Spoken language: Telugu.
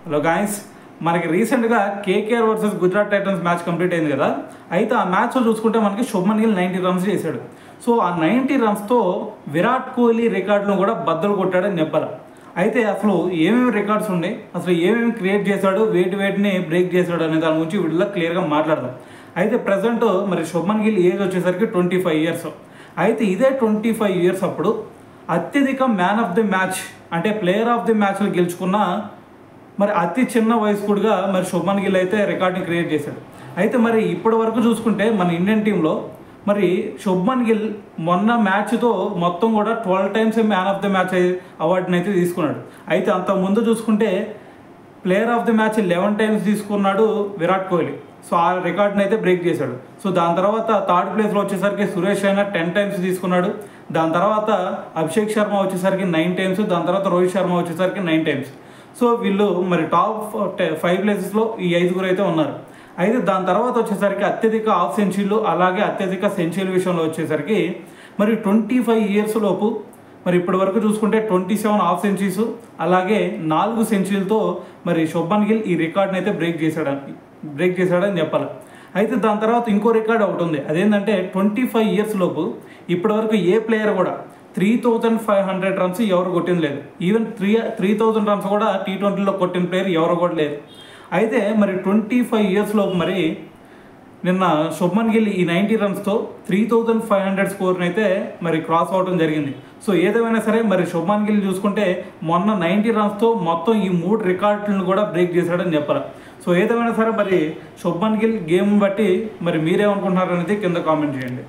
హలో గాయస్, మనకి రీసెంట్గా KKR versus Gujarat Titans match complete అయింది కదా. అయితే ఆ మ్యాచ్లో చూసుకుంటే మనకి శుభ్మన్ గిల్ 90 రన్స్ చేశాడు. సో ఆ 90 రన్స్తో విరాట్ కోహ్లీ రికార్డును కూడా బద్దలు కొట్టాడని చెప్పాలి. అయితే అసలు ఏమేమి రికార్డ్స్ ఉన్నాయి, అసలు ఏమేమి క్రియేట్ చేశాడు, వేటిని బ్రేక్ చేశాడు అనే దాని గురించి వీటిలో క్లియర్గా మాట్లాడదాం. అయితే ప్రజెంట్ మరి శుభ్మన్ గిల్ ఏజ్ వచ్చేసరికి 25 ఇయర్స్. అయితే ఇదే 25 ఇయర్స్ అప్పుడు అత్యధిక మ్యాన్ ఆఫ్ ది మ్యాచ్ అంటే ప్లేయర్ ఆఫ్ ది మ్యాచ్లు గెలుచుకున్న మరి అతి చిన్న వయస్కుడిగా మరి శుభ్మన్ గిల్ అయితే రికార్డుని క్రియేట్ చేశాడు. అయితే మరి ఇప్పటి వరకు చూసుకుంటే మన ఇండియన్ టీంలో మరి శుభ్మన్ గిల్ మొన్న మ్యాచ్తో మొత్తం కూడా 12 times man of the match అవార్డుని అయితే తీసుకున్నాడు. అయితే అంతకుముందు చూసుకుంటే player of the match 11 times తీసుకున్నాడు విరాట్ కోహ్లీ. సో ఆ రికార్డుని అయితే బ్రేక్ చేశాడు. సో దాని తర్వాత థర్డ్ ప్లేస్లో వచ్చేసరికి సురేష్ రైనా 10 టైమ్స్ తీసుకున్నాడు. దాని తర్వాత అభిషేక్ శర్మ వచ్చేసరికి 9 టైమ్స్, దాని తర్వాత రోహిత్ శర్మ వచ్చేసరికి 9 టైమ్స్. సో వీళ్ళు మరి టాప్ 5 ప్లేసెస్లో ఈ 5గురు అయితే ఉన్నారు. అయితే దాని తర్వాత వచ్చేసరికి అత్యధిక హాఫ్ సెంచరీలు అలాగే అత్యధిక సెంచరీల విషయంలో వచ్చేసరికి మరి 25 ఇయర్స్ లోపు మరి ఇప్పటి వరకు చూసుకుంటే 27 హాఫ్ సెంచరీస్ అలాగే 4 సెంచరీలతో మరి శుభ్మన్ గిల్ ఈ రికార్డ్ని అయితే బ్రేక్ చేశాడని చెప్పాలి. అయితే దాని తర్వాత ఇంకో రికార్డ్ ఒకటి ఉంది. అదేంటంటే 25 ఇయర్స్ లోపు ఇప్పటి వరకు ఏ ప్లేయర్ కూడా 3500 రన్స్ ఎవరు కొట్టింది లేదు. ఈవెన్ 3000 రన్స్ కూడా T20లో కొట్టిన ప్లేయర్ ఎవరు కూడా లేరు. అయితే మరి 25 ఇయర్స్ లోపు మరి నిన్న శుభ్మన్ గిల్ ఈ 90 రన్స్తో 3500 స్కోర్ని అయితే మరి క్రాస్ అవ్వడం జరిగింది. సో ఏదేమైనా సరే మరి శుభ్మన్ గిల్ చూసుకుంటే మొన్న 90 రన్స్తో మొత్తం ఈ 3 రికార్డులను కూడా బ్రేక్ చేశాడని చెప్పాలి. సో ఏదేమైనా సరే మరి శుభ్మన్ గిల్ గేమ్ బట్టి మరి మీరేమనుకుంటున్నారు అనేది కింద కామెంట్ చేయండి.